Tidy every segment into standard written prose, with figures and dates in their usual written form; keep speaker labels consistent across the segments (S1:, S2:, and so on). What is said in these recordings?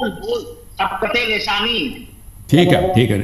S1: سبقت لسانی.
S2: ٹھیک ہے ٹھیک ہے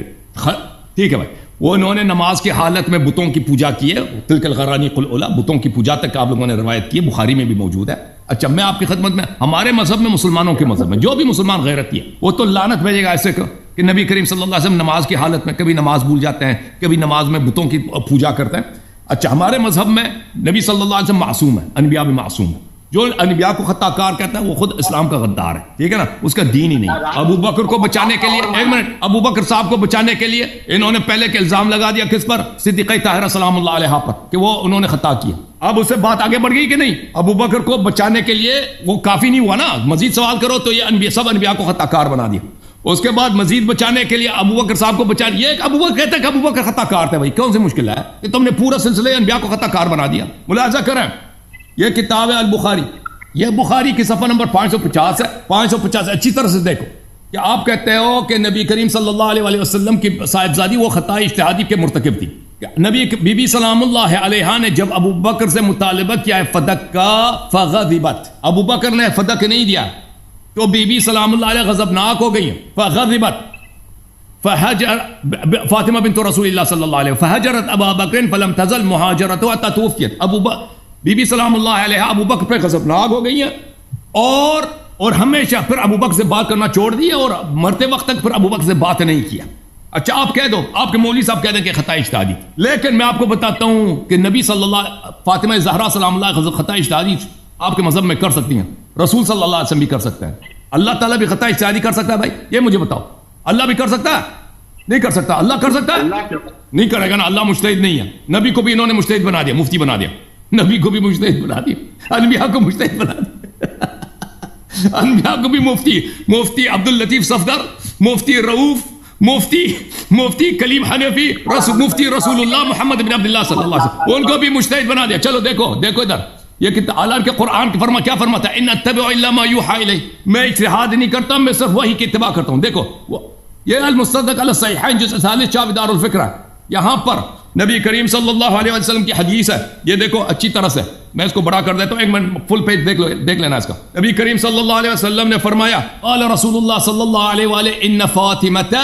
S2: ٹھیک ہے بھائی. وہ انہوں نے نماز کی حالت میں بتوں کی پوجا کی ہے. تلک الغرانیق الاولیٰ، بتوں کی پوجا تک آپ لوگوں نے روایت کی ہے، بخاری میں بھی موجود ہے. اچھا میں آپ کی خدمت میں، ہمارے مذہب میں، مسلمانوں کے مذہب میں جو بھی مسلمان غیرتی ہے وہ تو لعنت بھیجے گا ایسے کہ نبی کریم صلی اللہ علیہ وسلم نماز کی حالت میں کبھی نماز بھول جاتے ہیں، کبھی نماز میں بتوں کی پوجا کرتے ہیں. اچھا ہمارے مذہب میں نبی صلی اللہ علیہ وسلم معصوم ہے، انبیاء بھی معصوم ہے. جو انبیاء کو خطا کار کہتا ہے وہ خود اسلام کا غدار ہے. ٹھیک ہے نا، اس کا دین ہی نہیں. ابو بکر کو بچانے کے لیے، ایک منٹ، ابو بکر صاحب کو بچانے کے لیے انہوں نے پہلے کے الزام لگا دیا کس پر؟ صدیقہ طاہرہ سلام اللہ علیہ پر، کہ وہ انہوں نے خطا کیا. اب اس سے بات آگے بڑھ گئی کہ نہیں؟ ابو بکر کو بچانے کے لیے وہ کافی نہیں ہوا نا، مزید سوال کرو تو یہ انبیاء، سب انبیاء کو خطا کار بنا دیا. اس کے بعد مزید بچانے کے لیے ابو بکر صاحب کو بچا دیا. یہ ابو بکر کہتا ہے کہ ابو بکر خطا کار تھے. بھائی کون سی مشکل ہے کہ تم نے پورا سلسلہ انبیاء کو خطا کار بنا دیا؟ ملاحظہ کریں، یہ کتاب ہے البخاری، یہ بخاری کی صفحہ نمبر 550 ہے. 550 اچھی طرح سے دیکھو کہ آپ کہتے ہو کہ نبی کریم صلی اللہ علیہ وسلم کی صاحبزادی وہ خطا اجتہادی کے مرتکب تھی. نبی بی بی سلام اللہ علیہا نے جب ابو بکر سے مطالبہ کیا ہے فدق کا، فغضبت، ابو بکر نے فدق نہیں دیا تو بی بی سلام اللہ علیہ غضبناک ہو گئی. فغضبت فاطمہ بنت رسول اللہ صلی اللہ علیہ فہجرت ابا بکر فلم تزل مہاجرتها حتى توفیت. بی بی سلام اللہ علیہ ابو بکر پہ غضبناک ہو گئی ہیں اور ہمیشہ پھر ابو بکر سے بات کرنا چھوڑ دیا اور مرتے وقت تک پھر ابو بکر سے بات نہیں کیا. اچھا آپ کہہ دو، آپ کے مولوی صاحب کہہ دیں کہ خطا اجتہادی، لیکن میں آپ کو بتاتا ہوں کہ نبی صلی اللہ، فاطمہ زہرا سلام اللہ خطا اجتہادی آپ کے مذہب میں کر سکتی ہیں، رسول صلی اللہ علیہ وسلم بھی کر سکتے ہیں، اللہ تعالیٰ بھی خطا اجتہادی کر سکتا ہے. بھائی یہ مجھے بتاؤ، اللہ بھی کر سکتا ہے؟ نہیں کر سکتا. اللہ کر سکتا ہے؟ نہیں کرے گا نا، اللہ مجتہد نہیں ہے. نبی کو بھی انہوں نے مجتہد بنا دیا، مفتی بنا دیا. نبی کو بھی مجتہد بنا دیا، انبیاء کو مجتہد بنا دیا. انبیاء کو بھی مفتی عبد اللطیف صفدر، مفتی رؤوف، مفتی کلیم حنفی، مفتی رسول اللہ محمد بن عبداللہ صلی اللہ علیہ وسلم، ان کو بھی مجتہد بنا دیا. چلو دیکھو ادھر، یہ کہ اعلیٰ کے قرآن کیا فرماتا ہے؟ ان اتبع الا ما یوحى الی، میں اجتہاد نہیں کرتا، میں صرف وحی کی اتباع کرتا ہوں. دیکھو یہ المستدرک علی الصحیحین جزء 40 چاپ دار الفکر ہے. یہاں پر نبی کریم صلی اللہ علیہ وسلم کی حدیث ہے، یہ دیکھو اچھی طرح سے، میں اس کو بڑا کر دیتا ہوں، ایک منٹ فل پیج دیکھ لینا اس کا. نبی کریم صلی اللہ علیہ وسلم نے فرمایا، قال رسول اللہ صلی اللہ علیہ وآلہ ان فاطمۃ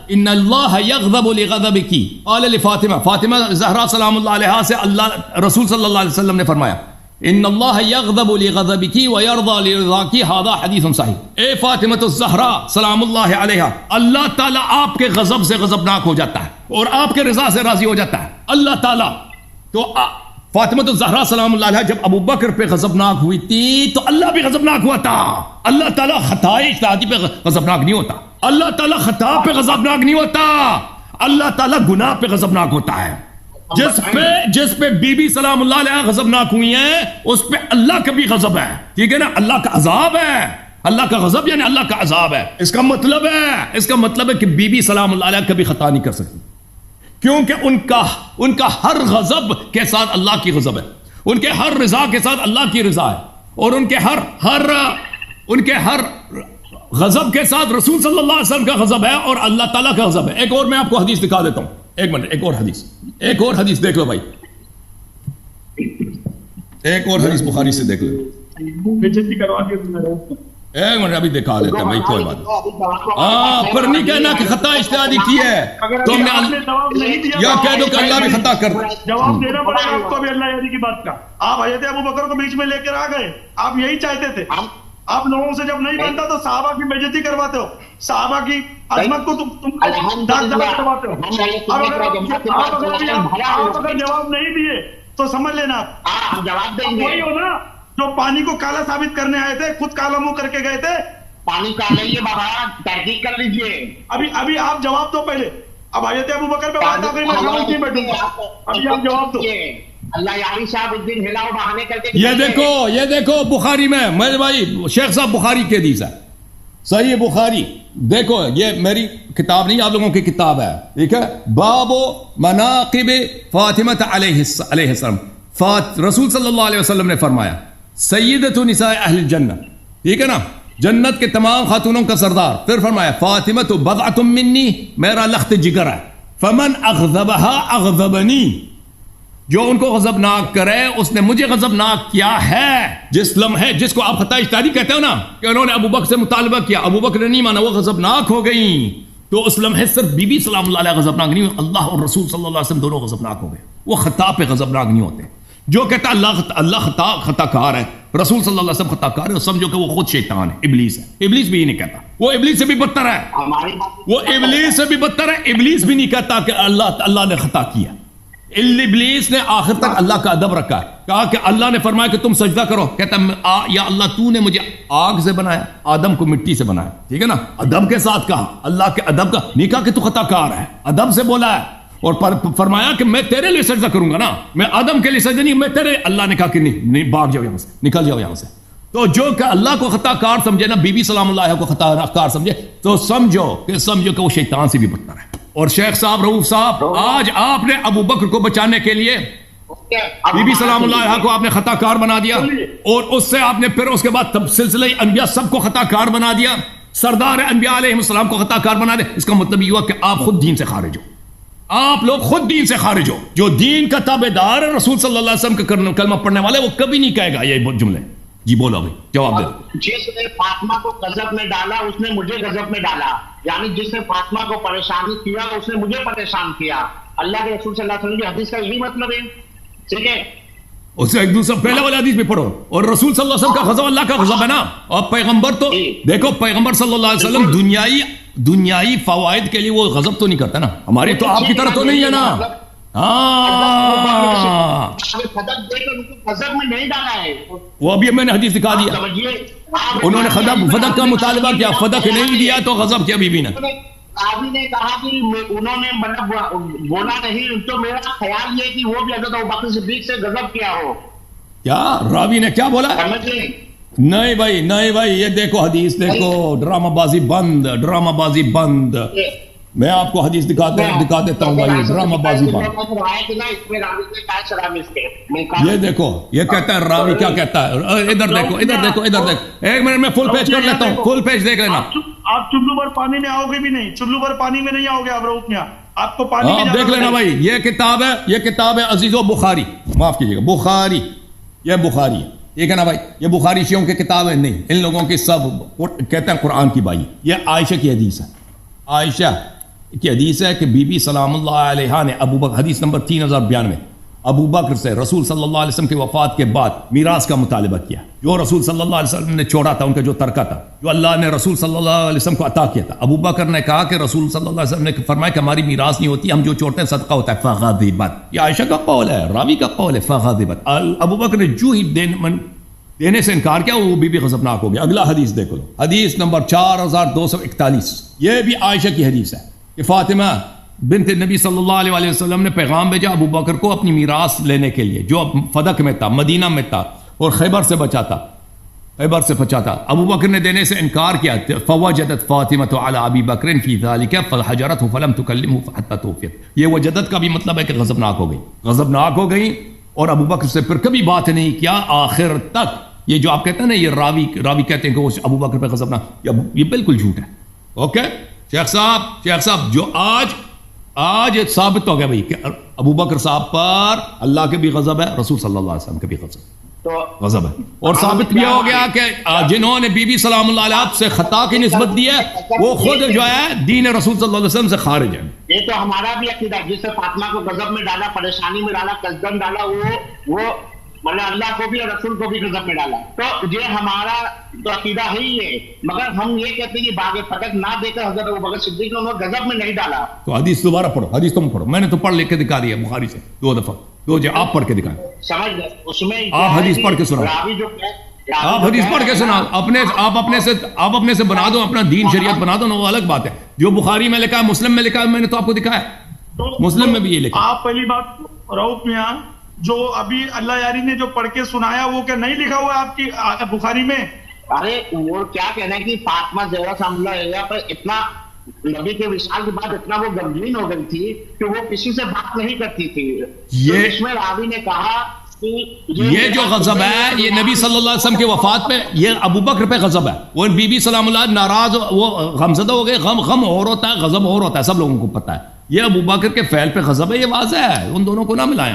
S2: ان اللہ یغضب لغضبک، قال لفاطمہ، فاطمہ زہرا سلام اللہ علیہا سے اللہ رسول صلی اللہ علیہ وسلم نے فرمایا ان اللہ یغضب لغضبک ویرضى لرضاک، ھذا حدیث صحیح. اے فاطمہ الزہرا سلام اللہ علیہا، اللہ تعالیٰ آپ کے غضب سے غضبناک ہو جاتا ہے اور آپ کے رضا سے راضی ہو جاتا ہے اللہ تعالیٰ. تو فاطمہ الزہرا سلام اللہ علیہا جب ابو بکر پہ غضبناک ہوئی تھی تو اللہ بھی غضبناک ہوا تھا. اللہ تعالیٰ خطا اجتہادی پہ غضبناک نہیں ہوتا، اللہ تعالیٰ خطا پہ غضبناک نہیں ہوتا، اللہ تعالیٰ گناہ پہ غضبناک ہوتا ہے. جس پہ بی بی سلام اللہ علیہ غضبناک ہوئی ہیں اس پہ اللہ کا بھی غضب ہے. ٹھیک ہے نا، اللہ کا عذاب ہے. اللہ کا غضب یعنی اللہ کا عذاب ہے. اس کا مطلب ہے کہ بی بی سلام اللہ علیہ کبھی خطا نہیں کر سکتی، کیونکہ ان کا ہر غضب کے ساتھ اللہ کی غضب ہے، ان کے ہر رضا کے ساتھ اللہ کی رضا ہے، اور ان کے ہر غضب کے ساتھ رسول صلی اللہ علیہ وسلم کا غضب ہے اور اللہ تعالیٰ کا غضب ہے. ایک اور میں آپ کو حدیث دکھا دیتا ہوں، ایک منٹ، ایک اور حدیث دیکھ لو بھائی، ایک اور حدیث بخاری سے دیکھ لو. ایک منٹ ابھی دکھا دیتے ہیں بھائی، کوئی بات نہیں. پر نہیں کہنا کہ خطا اجتہادی کی ہے تو ہم نے، یا کہہ دو کہ اللہ بھی خطا کر
S3: جواب دینا پڑے گا آپ کو بھی اللہ یعنی کی بات کا. آپ حضرت ابو بکر کو بیچ میں لے کر آ گئے، آپ یہی چاہتے تھے. آپ لوگوں سے جب نہیں بنتا تو صحابہ کی بے عزتی کرواتے ہو، صحابہ کی عظمت کو تم داغ کرواتے ہو. آپ اگر جواب نہیں دیے تو سمجھ لینا آپ جواب دیں گے. وہی ہو نا جو پانی کو کالا ثابت کرنے آئے تھے، خود کالا منہ کر کے گئے تھے.
S1: پانی کالا ہی ہے بابا، تحقیق کر لیجئے.
S3: ابھی آپ جواب دو پہلے. اب حضرت ابو بکر پہ بات آ گئی، میں خاموش نہیں بیٹھوں گا. ابھی آپ جواب دو.
S1: اللہ یاری صاحب اس دن ہلاؤ بہانے کر کے،
S2: یہ دیکھو بخاری میں، میرے بھائی شیخ صاحب بخاری کے حدیث ہے، صحیح بخاری دیکھو، یہ میری کتاب نہیں، آپ لوگوں کی کتاب ہے. ٹھیک ہے، باب مناقب فاطمہ علیہ السلام. رسول صلی اللہ علیہ وسلم نے فرمایا سیدۃ نساء اہل الجنہ، ٹھیک ہے نا، جنت کے تمام خاتونوں کا سردار. پھر فرمایا فاطمہ بضعۃ منی، میرا لخت جگر ہے. فمن اغضبها اغضبنی، جو ان کو غضبناک کرے اس نے مجھے غضبناک کیا ہے. جس لمحے جس کو آپ خطا اجتہادی کہتے ہو نا کہ انہوں نے ابو بکر سے مطالبہ کیا، ابو بکر نے نہیں مانا، وہ غضبناک ہو گئیں، تو اس لمحے صرف بی بی سلام اللہ علیہ غضبناک نہیں ہوئی، اللہ اور رسول صلی اللہ علیہ وسلم دونوں غضبناک ہو گئے. وہ خطا پہ غضبناک نہیں ہوتے. جو کہتا اللہ خطا کار ہے، رسول صلی اللہ علیہ وسلم خطا کار ہے، سمجھو کہ وہ خود شیطان ہے، ابلیس ہے. ابلیس بھی یہ نہیں کہتا، وہ ابلیس سے بھی بدتر ہے، وہ ابلیس سے بھی بدتر ہے. ابلیس بھی نہیں کہتا کہ اللہ نے خطا کیا. ابلیس نے آخر تک اللہ کا ادب رکھا ہے. کہا کہ اللہ نے فرمایا کہ تم سجدہ کرو، کہتا یا اللہ تو نے مجھے آگ سے بنایا، آدم کو مٹی سے بنایا. ٹھیک ہے نا، ادب کے ساتھ کہا، اللہ کے ادب کا نہیں کہا کہ تو خطا کار ہے، ادب سے بولا ہے. اور فرمایا کہ میں تیرے لیے سجدہ کروں گا نا، میں آدم کے لیے سجدہ نہیں، میں تیرے. اللہ نے کہا کہ نہیں بھاگ جاؤ یہاں سے، نکل جاؤ یہاں سے. تو جو کہ اللہ کو خطا کار سمجھے نا، بی بی سلام اللہ کو خطا کار سمجھے، تو سمجھو کہ وہ شیطان سے بھی بدتر ہے. اور شیخ صاحب، رؤوف صاحب، آج آپ نے ابو بکر کو بچانے کے لیے بی بی سلام اللہ کو آپ نے خطا کار بنا دیا، اور اس سے آپ نے پھر اس کے بعد سلسلہ انبیاء سب کو خطا کار بنا دیا، سردار انبیاء علیہ السلام کو خطا کار بنا دیا. اس کا مطلب یہ ہوا کہ آپ خود دین سے خارج ہو، آپ لوگ خود دین سے خارج ہو. جو دین کا تابعدار ہے، رسول صلی اللہ علیہ وسلم کا کلمہ پڑھنے والے، وہ کبھی نہیں کہے گا یہ جملے. جی بولو بھائی، جواب دے.
S1: جس نے فاطمہ کو غضب میں ڈالا اس نے مجھے غضب میں ڈالا، یعنی جس نے فاطمہ کو پریشانی کیا اس نے مجھے پریشان کیا. اللہ کے رسول صلی اللہ علیہ وسلم کی حدیث کا یہی مطلب ہے. ٹھیک ہے،
S2: اس سے ایک دوسرا پہلے والا حدیث بھی پڑھو. اور رسول صلی اللہ علیہ وسلم کا غضب اللہ کا غضب ہے نا. اور پیغمبر تو دیکھو، پیغمبر صلی اللہ علیہ وسلم دنیائی فوائد کے لیے وہ غضب تو نہیں کرتا نا. ہماری تو آپ کی طرح تو نہیں ہے نا.
S1: غضب میں نہیں ڈالا ہے
S2: وہ ابھی میں نے حدیث دکھا دیا. انہوں نے فدق کا مطالبہ کیا، فدق نہیں دیا تو غضب کیا بی بی نے.
S1: راوی نے کہا کہ انہوں نے مطلب بولا نہیں، تو میرا خیال یہ کہ وہ بھی حضرت ابوبکر صدیق سے غضب کیا ہو.
S2: کیا راوی نے کیا بولا؟ نہیں بھائی یہ دیکھو حدیث، دیکھو ڈرامہ بازی بند، ڈرامہ بازی بند. میں آپ کو حدیث دکھا دیتا ہوں بھائی، ڈرامہ بازی بند. یہ دیکھو، یہ کہتا ہے راوی کیا کہتا ہے. ادھر دیکھو. ایک منٹ میں فل پیج کر لیتا ہوں، فل پیج دیکھ لینا.
S3: آپ چلو بھر پانی میں آؤ گے بھی نہیں، چلو بھر پانی میں نہیں آؤ گے آپ رؤوف میاں، آپ کو پانی میں
S2: دیکھ لینا بھائی. یہ کتاب ہے عزیزو بخاری، معاف کیجیے گا، بخاری. یہ بخاری ہے، ٹھیک ہے نا بھائی. یہ بخاری شیعوں کی کتاب ہے نہیں، ان لوگوں کی سب کہتے ہیں قرآن کی بھائی. یہ عائشہ کی حدیث ہے، عائشہ کی حدیث ہے کہ بی بی سلام اللہ علیہ نے ابو بکر، حدیث نمبر 3092، ابو بکر سے رسول صلی اللہ علیہ وسلم کی وفات کے بعد میراث کا مطالبہ کیا. جو رسول صلی اللہ علیہ وسلم نے چھوڑا تھا، ان کا جو ترکہ تھا، جو اللہ نے رسول صلی اللہ علیہ وسلم کو عطا کیا تھا. ابو بکر نے کہا کہ رسول صلی اللہ علیہ وسلم نے فرمایا کہ ہماری میراث نہیں ہوتی، ہم جو چھوڑتے ہیں صدقہ ہوتا ہے. فغضبت، یہ عائشہ کا قول ہے، راوی کا قول ہے. فغضبت، ابو بکر نے جو ہی دینے سے انکار کیا، وہ بی بی غضبناک ہو گیا. اگلا حدیث دیکھو، حدیث نمبر 4241، یہ بھی عائشہ کی حدیث ہے کہ فاطمہ بنت نبی صلی اللہ علیہ وسلم نے پیغام بھیجا ابو بکر کو اپنی میراث لینے کے لیے، جو فدق میں تھا، مدینہ میں تھا، اور خیبر سے بچا تھا. ابو بکر نے دینے سے انکار کیا. فوجدت فاطمۃ علی ابی بکر فی ذلک فحجرته فلم تکلمه حتی توفیت. یہ وجدت کا بھی مطلب ہے کہ غضبناک ہو گئی اور ابو بکر سے پھر کبھی بات نہیں کیا آخر تک. یہ جو آپ کہتے ہیں نا، یہ راوی کہتے ہیں کہ وہ ابو بکر پہ غضبناک، یہ بالکل جھوٹ ہے. اوکے شیخ صاحب، جو آج ثابت ہو گیا بھائی کہ ابو بکر صاحب پر اللہ کے بھی غضب ہے، رسول صلی اللہ علیہ وسلم کے بھی غضب ہے. اور ثابت بھی ہو گیا کہ جنہوں نے بی بی سلام اللہ علیہ سے خطا کی نسبت دی ہے، وہ خود جو ہے دین رسول صلی اللہ علیہ وسلم سے خارج ہے.
S1: یہ تو ہمارا بھی عقیدہ، جس سے فاطمہ کو غضب میں ڈالا، پریشانی میں ڈالا، قصدن ڈالا، وہ مطلب اللہ کو بھی اور رسول کو بھی غضب میں ڈالا. تو یہ ہمارا تو عقیدہ ہی ہے، مگر ہم یہ کہتے ہیں کہ باغ فتح نہ دے کر حضرت ابوبکر صدیق نے انہیں غضب میں نہیں ڈالا.
S2: تو حدیث دوبارہ پڑھو، حدیث تم پڑھو، میں نے تو پڑھ لکھ کے دکھا دیا بخاری سے 2 دفعہ. آپ پڑھ کے دکھائیں،
S1: سمجھ گئے. اس میں
S2: آپ حدیث پڑھ کے سنا، آپ حدیث پڑھ کے سنا. آپ اپنے سے بنا دو، اپنا دین شریعت بنا دو نا، وہ الگ بات ہے. جو بخاری میں لکھا ہے، مسلم میں لکھا ہے، میں نے تو آپ کو دکھایا، مسلم میں بھی یہ لکھا.
S3: آپ پہلی بات رؤوف میاں، جو ابھی اللہ یاری نے جو پڑھ کے سنایا، وہ کیا نہیں لکھا ہوا ہے آپ کی بخاری میں؟
S1: ارے وہ کیا کہنا ہے کہ فاطمہ زہرا سلام اللہ علیہا پر اتنا نبی کے وصال کے بعد اتنا وہ غمگین ہو گئی تھی کہ وہ کسی سے بات نہیں کرتی تھی. اس میں راوی نے کہا کہ
S2: یہ جو غضب ہے، یہ نبی صلی اللہ علیہ وسلم کی وفات پہ، یہ ابو بکر پہ غضب ہے. وہ بی بی سلام اللہ ناراض، وہ غمزدہ ہو گئے. غم اور ہوتا ہے، غضب اور ہوتا ہے، سب لوگوں کو پتا ہے. یہ ابو بکر کے فعل پہ غضب ہے، یہ واضح ہے. ان دونوں کو نہ ملائیں.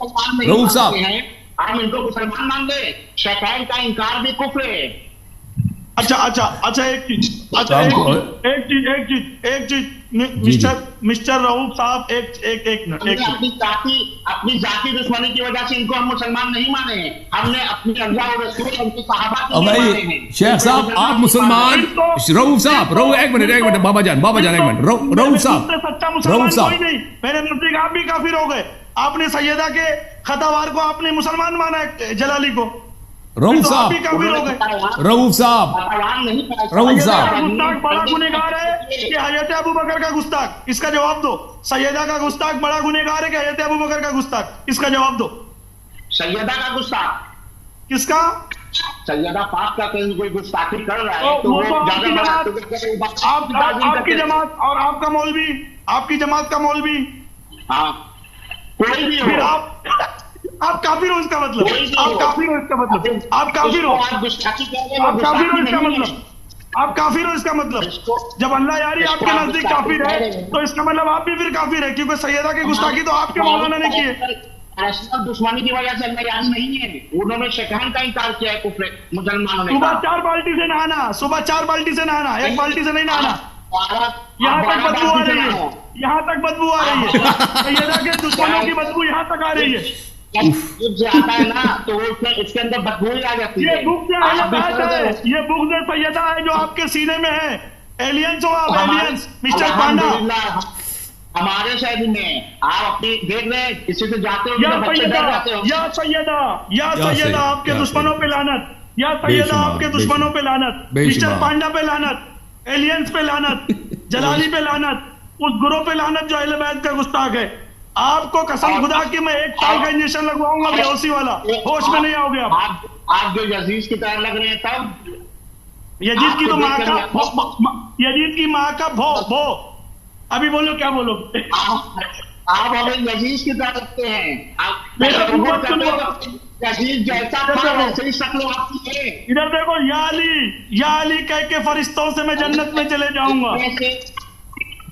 S2: رؤوف صاحب
S1: ہم ان کو مسلمان مان لیں؟ شیخین کا انکار بھی کفر ہے.
S3: اچھا ایک چیز مسٹر رؤوف صاحب ایک منٹ.
S1: اپنی ذاتی دشمنی کی وجہ سے ان کو ہم مسلمان نہیں مانے ہیں. ہم نے اپنی اللہ اور رسول ان کی صحابہ کو مانے ہیں.
S2: شیخ صاحب آپ مسلمان. رؤوف صاحب ایک منٹ بابا جان ایک منٹ. رؤوف صاحب
S3: سچا مسلمان کوئی نہیں. میرے نزدیک آپ بھی کافر ہو گئے. آپ نے سیدہ کے خطاوار کو آپ نے مسلمان مانا ہے, جلالی کو.
S2: رؤوف صاحب
S3: گستاخ بڑا گنہگار ہے کہ حضرت ابو بکر کا گستاخ, اس کا جواب دو. سیدہ کا گستاخ بڑا گنہگار ہے کہ حضرت ابو بکر کا گستاخ, اس کا جواب دو.
S1: سیدہ کا گستاخ
S3: کس کا؟
S1: سیدہ پاک کا کوئی گستاخی کر رہا ہے
S3: تو وہ آپ کی جماعت اور آپ کا مولوی, آپ کی جماعت کا مولوی,
S1: ہاں کوئی بھی
S3: پھر آپ کافر ہو. اس کا مطلب آپ کافر ہو. اس کا مطلب آپ کافر ہو. آپ کافر ہو. اس کا مطلب آپ کافر ہو. اس کا مطلب جب اللہ یاری آپ کے نزدیک کافر ہے تو اس کا مطلب آپ بھی پھر کافر ہے, کیونکہ سیدہ کی گستاخی تو آپ کے مولانا نے کی ہے.
S1: دشمنی کی وجہ سے اللہ یاری نہیں ہے. انہوں نے شیخین کا انکار کیا ہے کفر مسلمانوں نے.
S3: صبح 4 بالٹی سے نہانا, صبح 4 بالٹی سے نہانا, 1 بالٹی سے نہیں نہانا. یہاں تک بدبو آ رہی ہے, یہاں تک بدبو آ رہی ہے. سیدہ کے دشمنوں کی بدبو یہاں تک آ رہی ہے.
S1: آتا ہے نا تو اس کے اندر بدبو ہی آ جاتی ہے.
S3: یہ بغض سیدہ ہے جو آپ کے سینے میں ہے. ایلینز ہو آپ, ایلینز. مسٹر پانڈا
S1: ہمارے شہر میں آپ اپنی دیکھ رہے ہیں کسی سے جاتے ہو
S3: یا سیدہ آپ کے دشمنوں پہ لعنت, یا سیدہ آپ کے دشمنوں پہ لعنت, مسٹر پانڈا پہ لعنت, ایلینز پہ لعنت, جلالی پہ لعنت, اس گروہ پہ لعنت جو اہل بیت کا گستاخ ہے. آپ کو قسم خدا کی میں 1 سال کا انجیکشن لگواؤں گا بیہوشی والا, ہوش میں نہیں آؤ گے
S1: آپ جو یزید کی طرح لگ رہے ہیں. تب
S3: یزید کی تو ماں کا, یزید کی ماں کا بھو. ابھی بولو کیا بولو.
S1: آپ ہمیں یزید کی طرح لگتے ہیں. یزید جیسا تھا ویسے ہی شکل آپ کی ہے.
S3: ادھر دیکھو, یا علی کہہ کے فرشتوں سے میں جنت میں چلے جاؤں گا.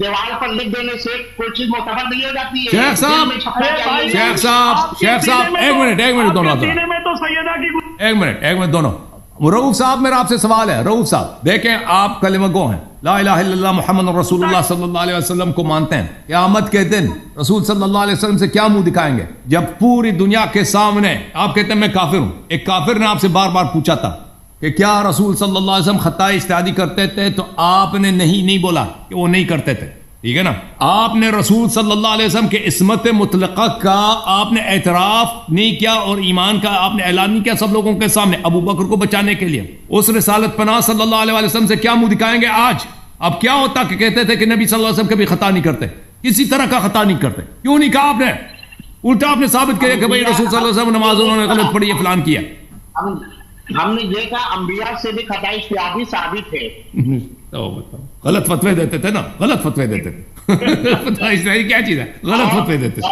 S1: دیوار پر لکھ دینے سے کوئی چیز معتبر نہیں ہو جاتی ہے.
S2: شیخ صاحب ایک منٹ دونوں, ایک منٹ دونوں. رؤوف صاحب میرا آپ سے سوال ہے. رؤوف صاحب دیکھیں, آپ کلمہ گو ہیں, لا الہ الا اللہ محمد رسول اللہ صلی اللہ علیہ وسلم کو مانتے ہیں. قیامت کے دن رسول صلی اللہ علیہ وسلم سے کیا منہ دکھائیں گے جب پوری دنیا کے سامنے آپ کہتے ہیں میں کافر ہوں؟ ایک کافر نے آپ سے بار بار پوچھا تھا کہ کیا رسول صلی اللہ علیہ وسلم خطا اجتہادی کرتے تھے, تو آپ نے نہیں بولا کہ وہ نہیں کرتے تھے. ٹھیک ہے نا. آپ نے رسول صلی اللہ علیہ وسلم کے عصمت مطلقہ کا آپ نے اعتراف نہیں کیا اور ایمان کا آپ نے اعلان نہیں کیا سب لوگوں کے سامنے ابو بکر کو بچانے کے لیے. اس رسالت پناہ صلی اللہ علیہ وسلم سے کیا منہ دکھائیں گے آج؟ اب کیا ہوتا کہ کہتے تھے کہ نبی صلی اللہ علیہ وسلم کبھی خطا نہیں کرتے, کسی طرح کا خطا نہیں کرتے. کیوں نہیں کہا آپ نے؟ الٹا آپ نے ثابت کیا کہ بھائی رسول صلی اللہ علیہ وسلم نماز انہوں نے غلط پڑھی ہے, فلان کیا.
S1: ہم نے یہ کہا انبیاء سے بھی خطا اجتہادی ثابت ہے.
S2: غلط فتوے دیتے تھے نا, غلط فتوے دیتے تھے. خطا اجتہادی کیا چیز ہے؟ غلط فتوے دیتے تھے.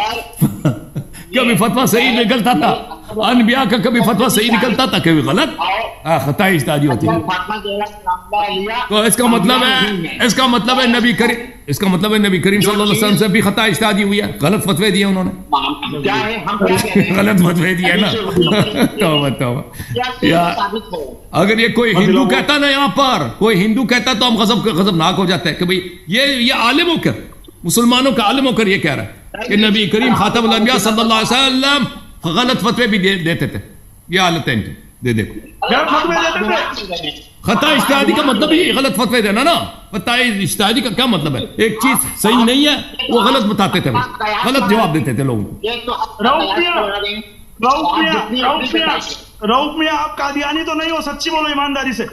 S2: کبھی فتویٰ صحیح نکلتا تھا, انبیاء کا کبھی فتویٰ صحیح نکلتا تھا, کبھی غلط. خطا اجتہادی ہوتی ہے. تو اس کا مطلب ہے نبی کریم صلی اللہ علیہ وسلم سے بھی خطا اجتہادی ہوئی ہے, غلط فتوے دیے انہوں نے, غلط فتوے دیے نا. توبہ. اگر یہ کوئی ہندو کہتا نا, یہاں پر کوئی ہندو کہتا تو ہم غضبناک ہو جاتے ہیں کہ بھئی یہ عالم ہو کر, مسلمانوں کا عالم ہو کر یہ کہہ رہا ہے کہ نبی کریم خاتم الانبیاء صلی اللہ علیہ وسلم غلط فتوے بھی دیتے تھے. یہ حالت ہے ان کی. دیکھو خطا اجتہادی کا مطلب ہی غلط فتوے دینا نا. خطا اجتہادی کا کیا مطلب ہے؟ ایک چیز صحیح نہیں ہے وہ غلط بتاتے تھے, غلط جواب دیتے تھے لوگوں کو.
S3: رؤوف میاں آپ قادیانی تو نہیں ہو, سچی بولو ایمانداری سے.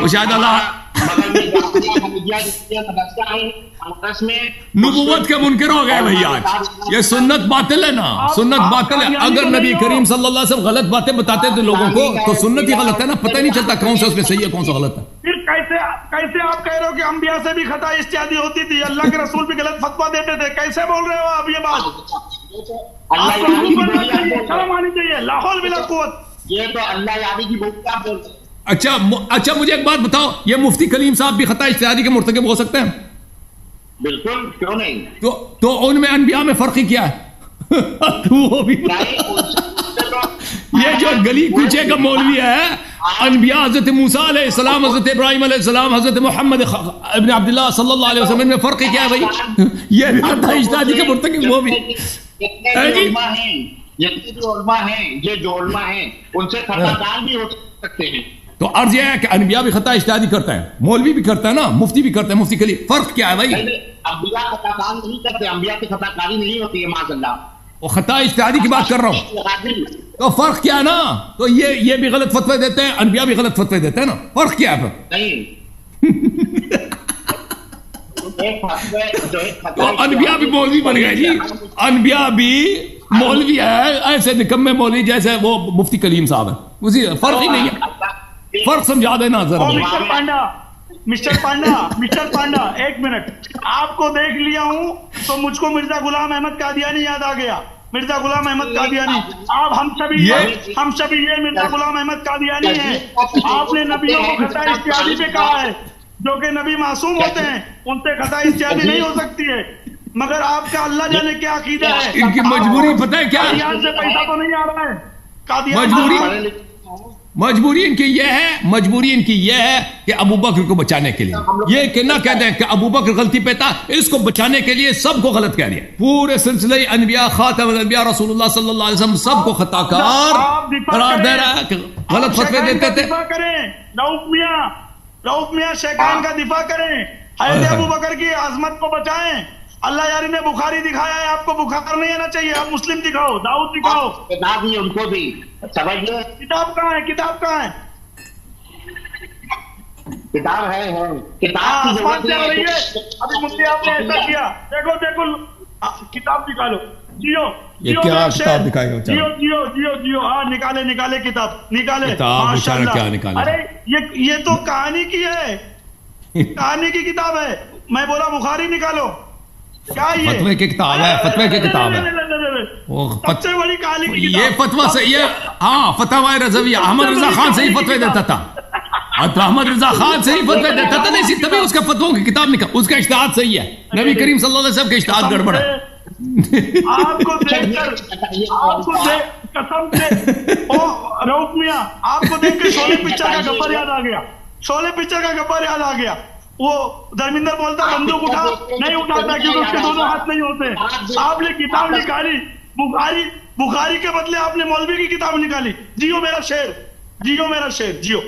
S2: شاید اللہ نبوت کے منکر ہو گئے بھائی آج. یہ سنت باطل ہے نا, سنت باطل ہے. اگر نبی کریم صلی اللہ علیہ وسلم غلط باتیں بتاتے تھے لوگوں کو تو سنت ہی غلط ہے نا, پتہ نہیں چلتا کون سا اس میں صحیح ہے کون سا غلط ہے.
S3: پھر کیسے آپ کہہ رہے ہو کہ انبیاء سے بھی خطا اجتہادی ہوتی تھی, اللہ کے رسول بھی غلط فتویٰ دیتے تھے؟ کیسے بول رہے ہو آپ یہ بات؟ شرم آنی چاہیے, لاحول بلا قوت.
S1: یہ تو اللہ یاری کی بات کیا بولتے ہیں.
S2: اچھا مجھے ایک بات بتاؤ, یہ مفتی کلیم صاحب بھی خطا اجتہادی کے مرتکب ہو سکتے ہیں؟
S1: بالکل کیوں نہیں.
S2: تو ان میں انبیاء میں فرق ہی کیا ہے؟ وہ بھی یہ جو گلی کوچے کا مولوی ہے، انبیاء حضرت موسیٰ علیہ السلام، حضرت ابراہیم علیہ السلام، حضرت محمد ابن عبداللہ صلی اللہ علیہ وسلم میں فرق کیا ہے بھائی؟ یہ بھی خطا اجتہادی کا مرتکب وہ بھی.
S1: جتنے جو علماء ہیں، یہ جو علماء ہیں ان سے خطا کار بھی ہو سکتے ہیں.
S2: تو عرض یہ ہے کہ انبیاء بھی خطا اجتہادی کرتا ہے، مولوی بھی کرتا ہے نا، مفتی بھی کرتا ہے، مفتی کے لیے فرق کیا ہے بھائی؟
S1: انبیاء خطا کار نہیں کرتے، انبیاء کی خطا کاری نہیں ہوتی ہے معاذ اللہ.
S2: وہ خطا اجتہادی کی بات کر رہا ہوں. تو فرق کیا ہے نا؟ تو یہ بھی غلط فتوے دیتے ہیں، انبیاء بھی غلط فتوے دیتے ہیں نا، فرق کیا ہے پھر؟ تو انبیاء بھی مولوی بن گئے جی، انبیاء بھی مولوی ہے، ایسے نکمے مولوی جیسے وہ مفتی کلیم صاحب ہیں. اسی فرق ہی نہیں ہے، فرق سمجھا دینا ذرا.
S3: مسٹر پانڈا ایک منٹ، آپ کو دیکھ لیا ہوں تو مجھ کو مرزا غلام احمد قادیانی یاد آ گیا. مرزا غلام احمد قادیانی، آپ ہم سبھی یہ مرزا غلام احمد قادیانی ہیں. آپ نے نبیوں کو خطا اجتہادی پہ کہا ہے، جو کہ نبی معصوم ہوتے ہیں، ان سے خطا اجتہادی نہیں ہو سکتی ہے. مگر آپ کا اللہ جانے کیا عقیدہ ہے.
S2: ان کی مجبوری پتہ ہے کیا؟
S3: قادیان سے پیسہ تو نہیں آ رہا ہے.
S2: مجبوری ان کی یہ ہے کہ ابو بکر کو بچانے کے لیے، یہ کہ نہ کہتے ہیں کہ ابو بکر غلطی پہ تھا، اس کو بچانے کے لیے سب کو غلط کہہ دیا. پورے سلسلہ انبیاء، خاتم الانبیاء رسول اللہ صلی اللہ علیہ وسلم سب کو خطا کار قرار دے رہا ہے کہ غلط فتوے دیتے تھے.
S3: رؤف میاں شیخان کا دفاع کریں، حضرت ابو بکر کی عظمت کو بچائیں. اللہ یاری نے بخاری دکھایا ہے، آپ کو بخار نہیں آنا چاہیے، آپ مسلم دکھاؤ، داؤد دکھاؤ.
S1: کتاب ہی ان کو بھی سمجھیے.
S3: کتاب کہاں ہے؟ کتاب
S1: ہے کتاب کی ضرورت
S3: نہیں ہے. ابھی مجھے آپ نے ایسا کیا، دیکھو کتاب نکالو.
S2: یہ کیا کتاب دکھائے گا؟
S3: جیو ہاں، نکالے کتاب نکالے. ارے یہ تو کہانی کی ہے، کہانی کی کتاب ہے. میں بولا بخاری نکالو. کیا یہ
S2: فتوے کی کتاب ہے؟ فتوے کی کتاب ہے،
S3: سب سے بڑی کہانی کی کتاب.
S2: یہ فتویٰ سے یہ ہاں فتاوی رضویہ احمد رضا خان سے ہی فتوے دیتا تھا. احمد رضا خان سے ہی فتوے دیتا تھا، نہیں تبھی اس کا فتووں کی کتاب نکال. اس کا اجتہاد صحیح ہے، نبی کریم صلی اللہ علیہ وسلم کا اجتہاد گڑبڑ ہے.
S3: آپ کو دیکھ کر قسم سے رؤف میاں، آپ کو دیکھ کے شعلے پکچر کا گبر یاد آ گیا. شعلے پکچر کا گبر یاد آ گیا. وہ دھرمیندر بولتا بندوق اٹھا، نہیں اٹھاتا کیونکہ اس کے دونوں ہاتھ نہیں ہوتے. آپ نے کتاب نکالی بخاری کے بدلے آپ نے مولوی کی کتاب نکالی. جیو میرا شیر، جیو.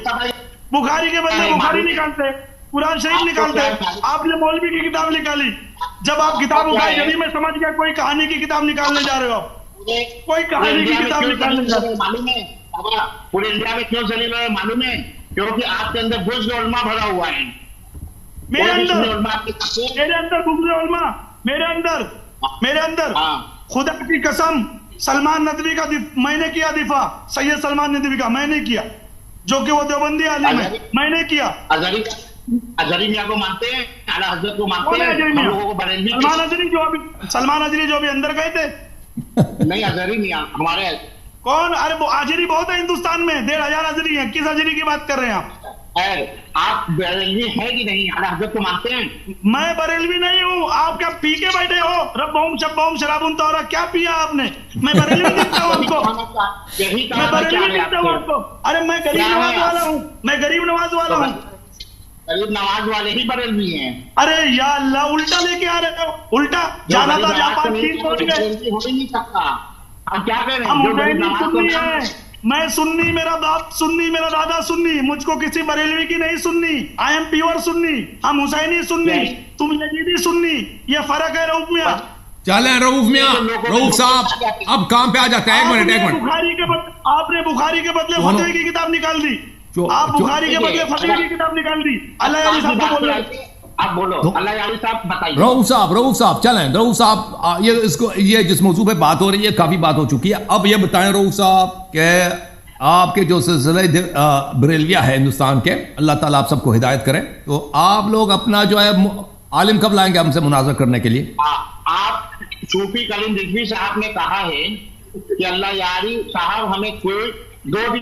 S3: بخاری کے بدلے بخاری نکالتے، قرآن شریف نکالتے، آپ نے مولوی کی کتاب نکالی. جب آپ کتاب اٹھائی جبھی میں سمجھ گیا کوئی کہانی کی کتاب نکالنے جا رہے ہو. کوئی کہانی کی کتاب نکالنے جا رہے ہو.
S1: معلوم ہے پورے انڈیا میں کیوں چلی رہے معلوم ہے؟ کیونکہ آپ کے اندر بزرگ علماء بھرا ہوا ہے.
S3: میرے اندر بزرگ علماء، میرے اندر خدا کی قسم سلمان ندوی کا میں نے کیا دفاع، سید سلمان ندوی کا میں نے کیا، جو کہ وہ دیوبندی عالم ہے، میں نے کیا.
S1: اظہری میاں کو مانتے ہیں، اعلیٰ حضرت کو مانتے ہیں، ہم لوگوں کو بریلوی.
S3: سلمان اظہری جو ابھی اندر گئے تھے.
S1: نہیں اظہری میاں ہمارے
S3: کون؟ ارے وہ اظہری بہت ہے ہندوستان میں، 1500 اظہری ہیں. کس اظہری کی بات کر رہے ہیں آپ؟
S1: آپ بریلوی ہے کہ نہیں؟ اعلیٰ حضرت کو مانتے ہیں؟
S3: میں بریلوی نہیں ہوں. آپ کیا پی کے بیٹھے ہو؟ ربہم شبہم شرابن طہورا کیا پیا آپ نے؟ میں بریلوی دکھتا ہوں آپ کو. ارے میں غریب نواز والا ہوں، غریب نواز والے ہی بریلوی ہیں. ارے یا اللہ، الٹا لے کے آ رہے ہو. الٹا جانا تھا جاپان، چین پہنچ گئے.
S1: ہو ہی نہیں سکتا. ہم کیا کہہ رہے
S3: ہیں؟ سنی ہے، میں سنی، میرا باپ سنی، میرا دادا سنی، مجھ کو کسی بریلوی کی نہیں سننی. آئی ایم پیور سنی. ہم حسینی سنی، تم یزیدی سنی. یہ فرق ہے رؤف میاں.
S2: چلیں رؤف صاحب اب کام پہ آ جاتا ہے. ایک منٹ.
S3: آپ نے بخاری کے بدلے فتوی کی کتاب نکال دی. آپ بخاری کے بدلے فتوی کی کتاب نکال دی. اللہ علی صاحب کو بولو.
S1: آپ بولو. اللہ علی صاحب بتائیے.
S2: رؤف صاحب چلیں. رؤف صاحب یہ جس موضوع پہ بات ہو رہی ہے کافی بات ہو چکی ہے. اب یہ بتائیں رؤف صاحب کہ آپ کے جو سلسلہ بریلویہ ہے ہندوستان کے، اللہ تعالیٰ آپ سب کو ہدایت کریں، تو آپ لوگ اپنا جو ہے عالم کب لائیں گے ہم سے مناظرہ کرنے کے لیے؟
S1: آپ صوفی کلیم رضوی صاحب نے کہا ہے کہ اللہ یاری صاحب ہمیں کوئی 2 دن